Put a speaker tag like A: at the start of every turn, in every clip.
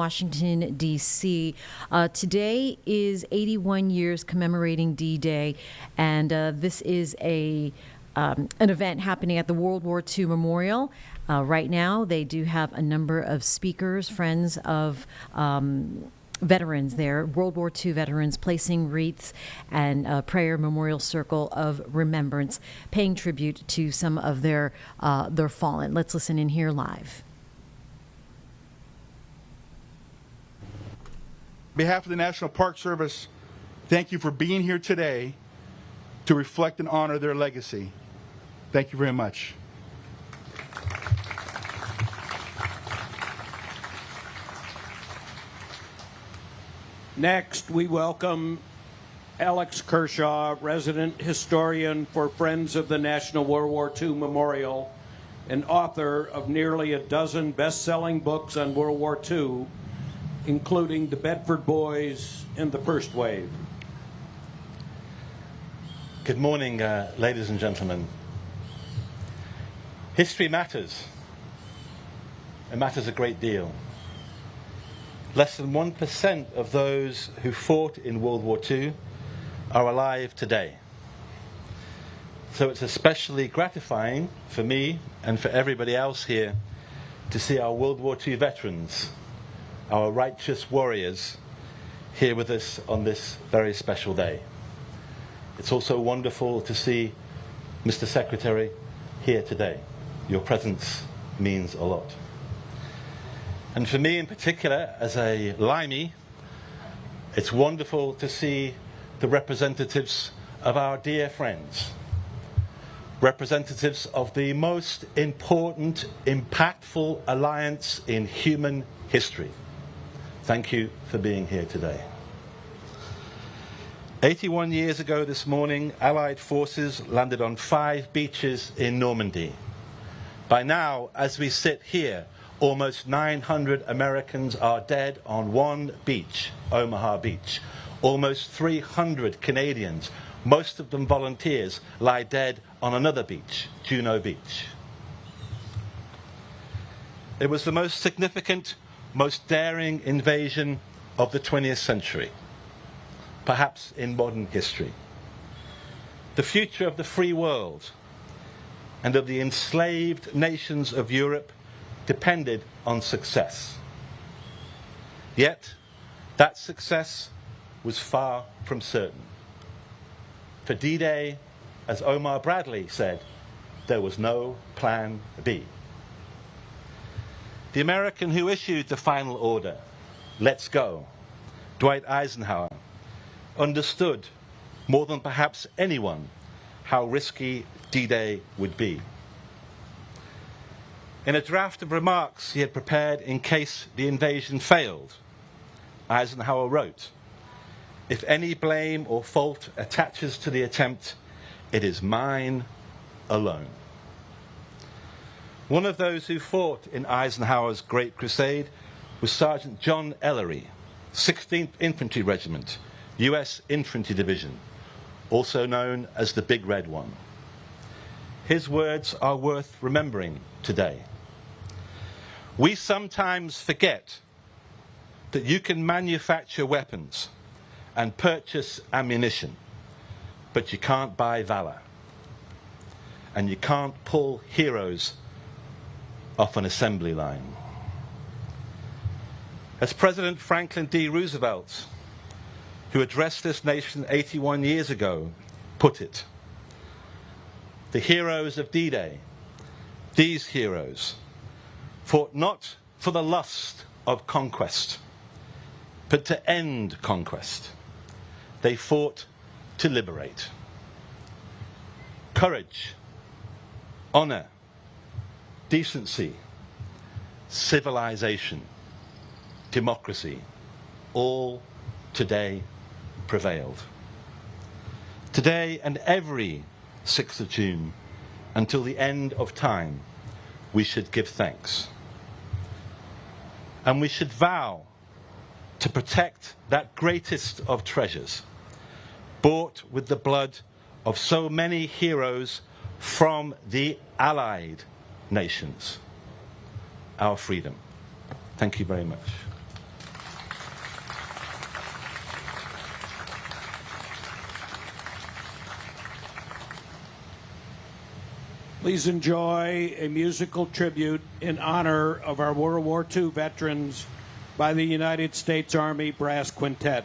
A: Washington, D.C. Today is 81 years commemorating D-Day, and this is an event happening at the World War II Memorial. Right now, they do have a number of speakers, friends of veterans there, World War II veterans, placing wreaths and a prayer memorial circle of remembrance, paying tribute to some of their fallen. Let's listen in here live.
B: On behalf of the National Park Service, thank you for being here today to reflect and honor their legacy. Thank you very much.
C: Next, we welcome Alex Kershaw, resident historian for Friends of the National World War II Memorial and author of nearly a dozen best-selling books on World War II, including The Bedford Boys and The First Wave.
D: Good morning, ladies and gentlemen. History matters. It matters a great deal. Less than 1% of those who fought in World War II are alive today. So it's especially gratifying for me and for everybody else here to see our World War II veterans, our righteous warriors, here with us on this very special day. It's also wonderful to see Mr. Secretary here today. Your presence means a lot. And for me in particular, as a Limey, it's wonderful to see the representatives of our dear friends, representatives of the most important, impactful alliance in human history. Thank you for being here today. 81 years ago this morning, Allied forces landed on 5 beaches in Normandy. By now, as we sit here, almost 900 Americans are dead on one beach, Omaha Beach. Almost 300 Canadians, most of them volunteers, lie dead on another beach, Juno Beach. It was the most significant, most daring invasion of the 20th century, perhaps in modern history. The future of the free world and of the enslaved nations of Europe depended on success. Yet, that success was far from certain. For D-Day, as Omar Bradley said, there was no plan B. The American who issued the final order, "Let's go," Dwight Eisenhower, understood more than perhaps anyone how risky D-Day would be. In a draft of remarks he had prepared in case the invasion failed, Eisenhower wrote, "If any blame or fault attaches to the attempt, it is mine alone." One of those who fought in Eisenhower's Great Crusade was Sergeant John Ellery, 16th Infantry Regiment, U.S. Infantry Division, also known as the Big Red One. His words are worth remembering today. "We sometimes forget that you can manufacture weapons and purchase ammunition, but you can't buy valor. And you can't pull heroes off an assembly line." As President Franklin D. Roosevelt, who addressed this nation 81 years ago, put it, the heroes of D-Day, these heroes, fought not for the lust of conquest, but to end conquest. They fought to liberate. Courage, honor, decency, civilization, democracy, all today prevailed. Today and every 6th of June, until the end of time, we should give thanks. And we should vow to protect that greatest of treasures, bought with the blood of so many heroes from the Allied nations, our freedom. Thank you very much.
C: Please enjoy a musical tribute in honor of our World War II veterans by the United States Army Brass Quintet.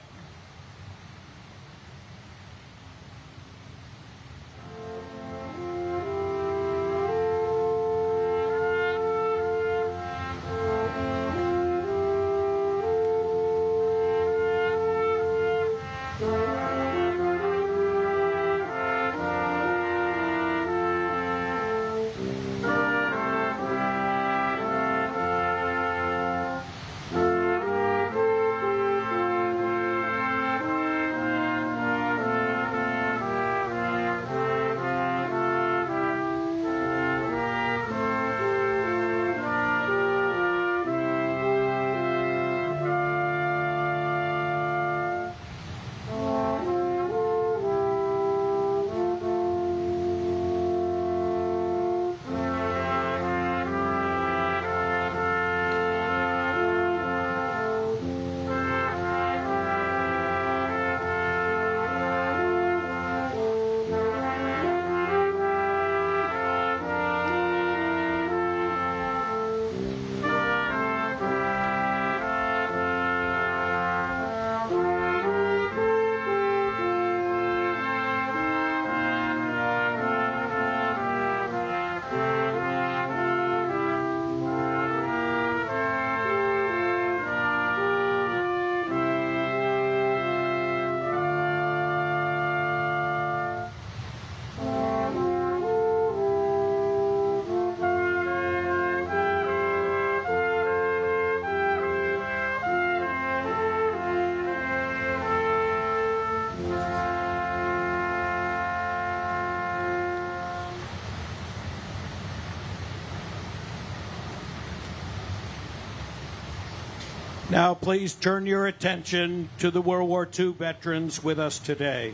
C: Now, please turn your attention to the World War II veterans with us today.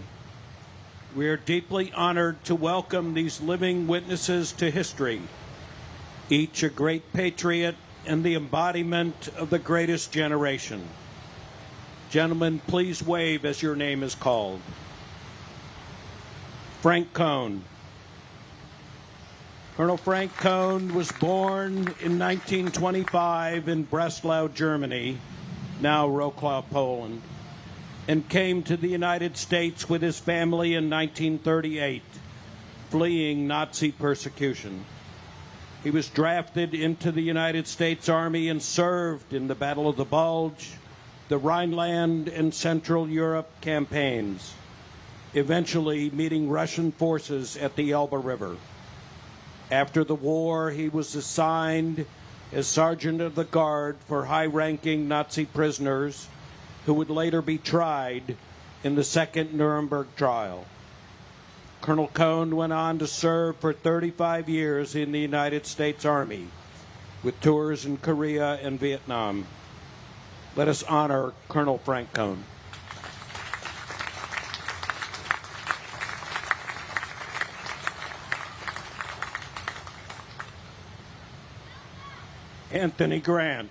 C: We are deeply honored to welcome these living witnesses to history, each a great patriot and the embodiment of the greatest generation. Gentlemen, please wave as your name is called. Frank Cohn. Colonel Frank Cohn was born in 1925 in Breslau, Germany, now Wrocław, Poland, and came to the United States with his family in 1938, fleeing Nazi persecution. He was drafted into the United States Army and served in the Battle of the Bulge, the Rhineland and Central Europe campaigns, eventually meeting Russian forces at the Elbe River. After the war, he was assigned as Sergeant of the Guard for high-ranking Nazi prisoners who would later be tried in the Second Nuremberg trial. Colonel Cohn went on to serve for 35 years in the United States Army, with tours in Korea and Vietnam. Let us honor Colonel Frank Cohn. Anthony Grant.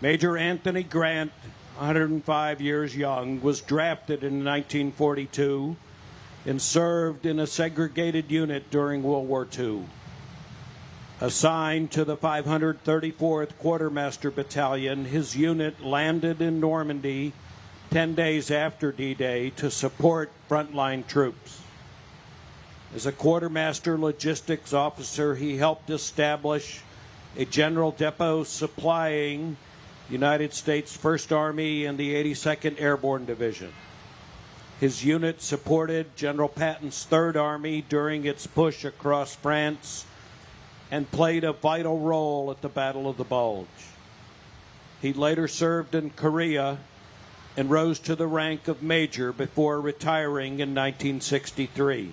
C: Major Anthony Grant, 105 years young, was drafted in 1942 and served in a segregated unit during World War II. Assigned to the 534th Quartermaster Battalion, his unit landed in Normandy 10 days after D-Day to support frontline troops. As a quartermaster logistics officer, he helped establish a general depot supplying United States First Army and the 82nd Airborne Division. His unit supported General Patton's Third Army during its push across France and played a vital role at the Battle of the Bulge. He later served in Korea and rose to the rank of major before retiring in 1963.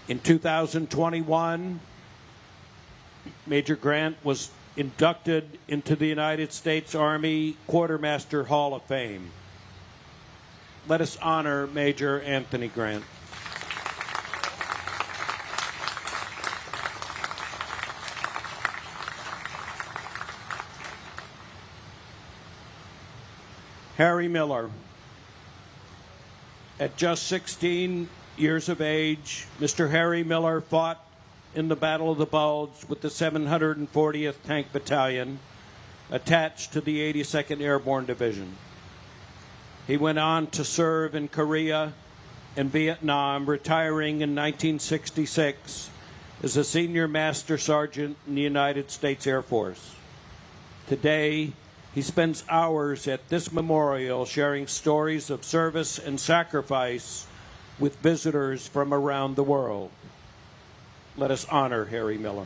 C: In 2021, Major Grant was inducted into the United States Army Quartermaster Hall of Fame. Let us honor Major Anthony Grant. Harry Miller. At just 16 years of age, Mr. Harry Miller fought in the Battle of the Bulge with the 740th Tank Battalion, attached to the 82nd Airborne Division. He went on to serve in Korea and Vietnam, retiring in 1966 as a senior master sergeant in the United States Air Force. Today, he spends hours at this memorial sharing stories of service and sacrifice with visitors from around the world. Let us honor Harry Miller.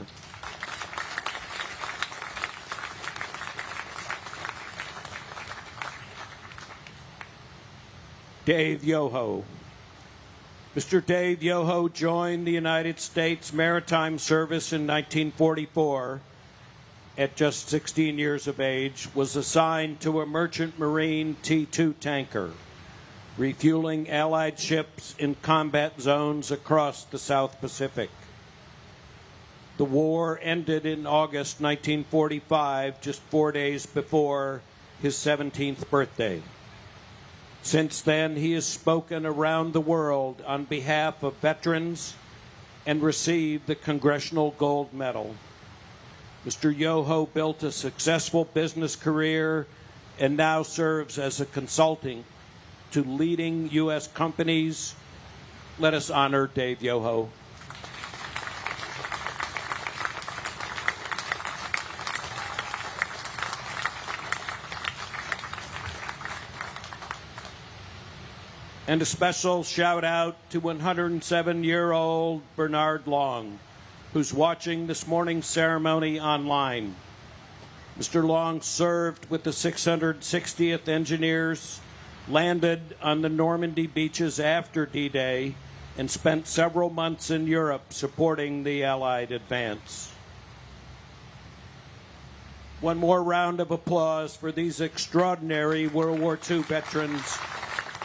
C: Dave Yoho. Mr. Dave Yoho joined the United States Maritime Service in 1944. At just 16 years of age, was assigned to a Merchant Marine T-2 tanker, refueling Allied ships in combat zones across the South Pacific. The war ended in August 1945, just 4 days before his 17th birthday. Since then, he has spoken around the world on behalf of veterans and received the Congressional Gold Medal. Mr. Yoho built a successful business career and now serves as a consultant to leading U.S. companies. Let us honor Dave Yoho. And a special shout out to 107-year-old Bernard Long, who's watching this morning's ceremony online. Mr. Long served with the 660th Engineers, landed on the Normandy beaches after D-Day, and spent several months in Europe supporting the Allied advance. One more round of applause for these extraordinary World War II veterans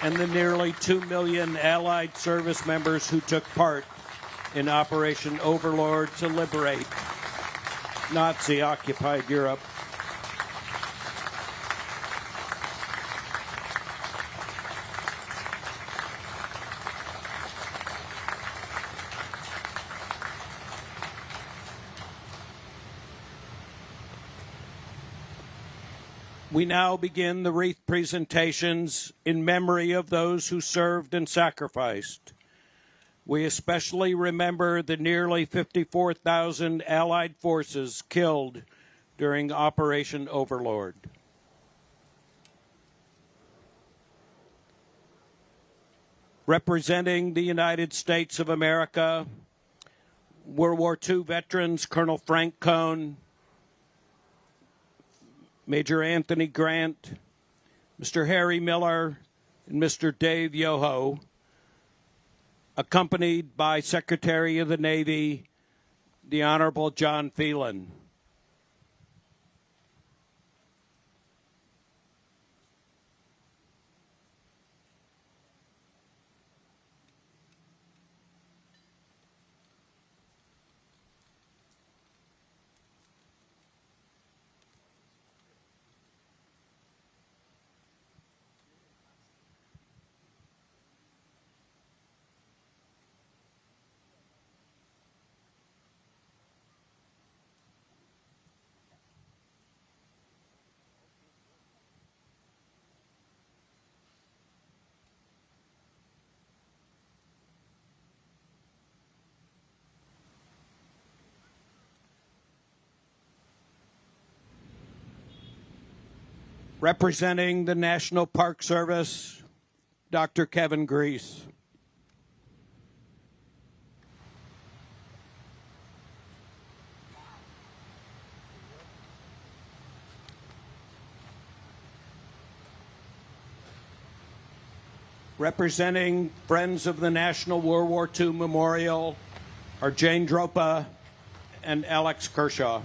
C: and the nearly 2 million Allied service members who took part in Operation Overlord to liberate Nazi-occupied Europe. We now begin the wreath presentations in memory of those who served and sacrificed. We especially remember the nearly 54,000 Allied forces killed during Operation Overlord. Representing the United States of America, World War II veterans Colonel Frank Cohn, Major Anthony Grant, Mr. Harry Miller, and Mr. Dave Yoho, accompanied by Secretary of the Navy, the Honorable John Phelan. Representing the National Park Service, Dr. Kevin Grease. Representing Friends of the National World War II Memorial are Jane Dropa and Alex Kershaw.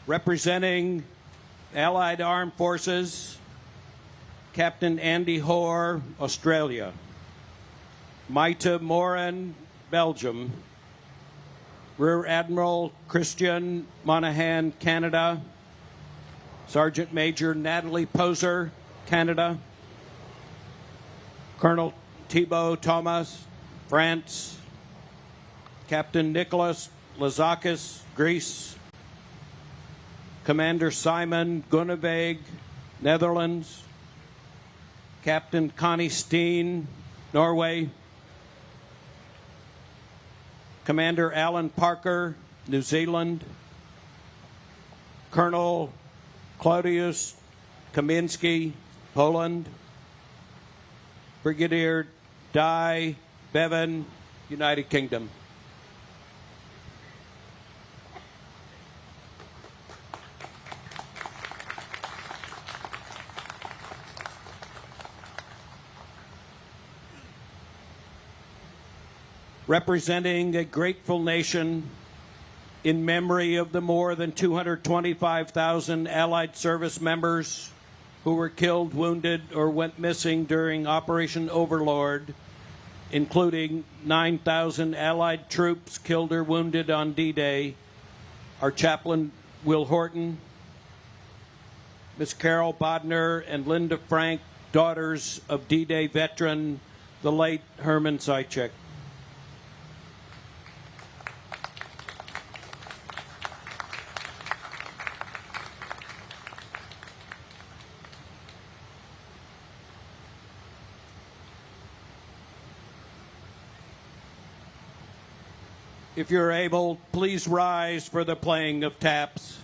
C: Representing Allied Armed Forces, Captain Andy Hoare, Australia. Maita Moran, Belgium. Rear Admiral Christian Monahan, Canada. Sergeant Major Natalie Poser, Canada. Colonel Thibaut Thomas, France. Captain Nicholas Lazakis, Greece. Commander Simon Gunneveg, Netherlands. Captain Connie Steen, Norway. Commander Alan Parker, New Zealand. Colonel Claudius Kaminski, Poland. Brigadier Di Bevan, United Kingdom. Representing a grateful nation in memory of the more than 225,000 Allied service members who were killed, wounded, or went missing during Operation Overlord, including 9,000 Allied troops killed or wounded on D-Day, our chaplain, Will Horton, Miss Carol Bodner and Linda Frank, daughters of D-Day veteran, the late Herman Sychek. If you're able, please rise for the playing of taps.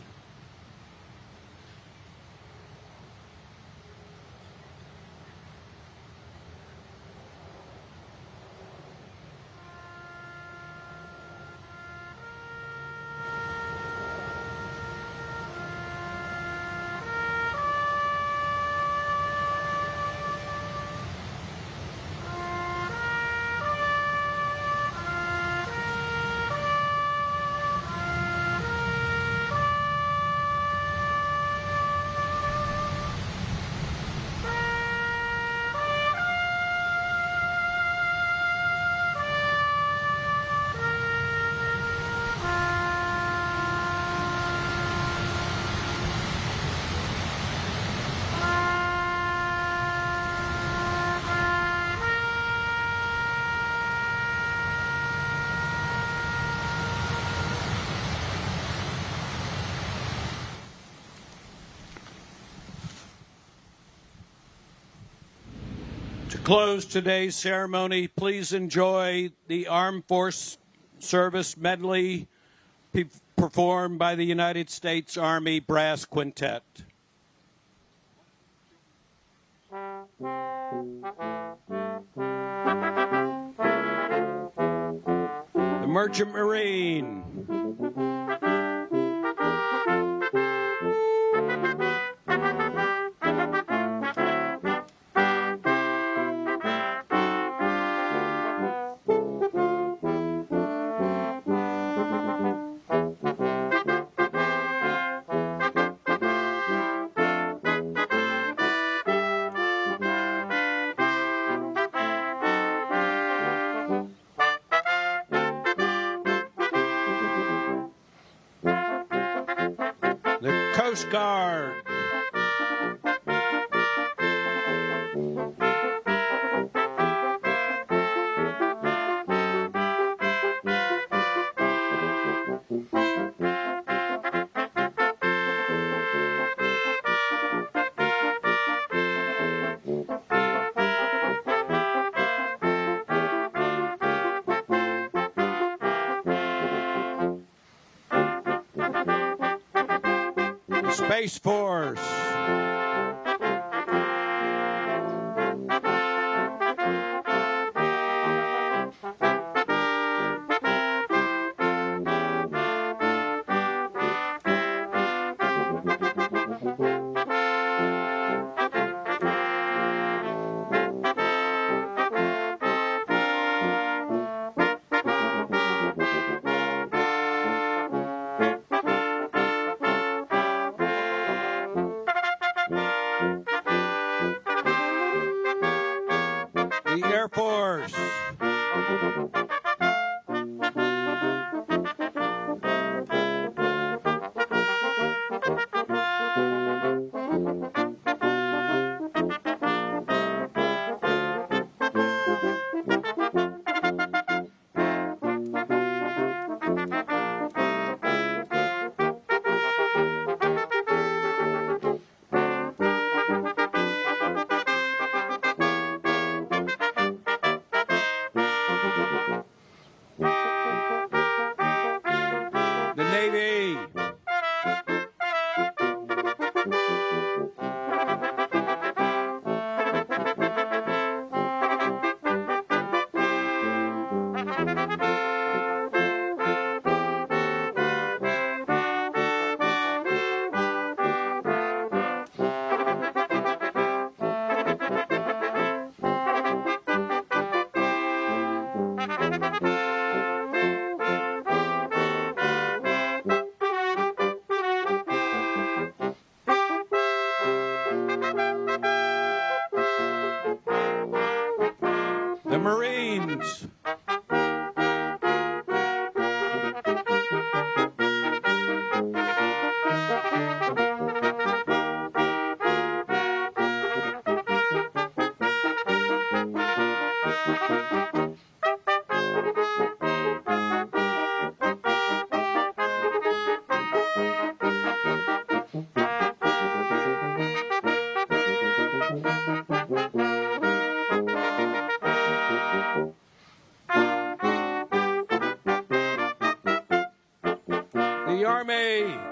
C: To close today's ceremony, please enjoy the Armed Force Service medley performed by the United States Army Brass Quintet. The Merchant Marine. The Coast Guard. Space Force. The Air Force. the Marines, the Army,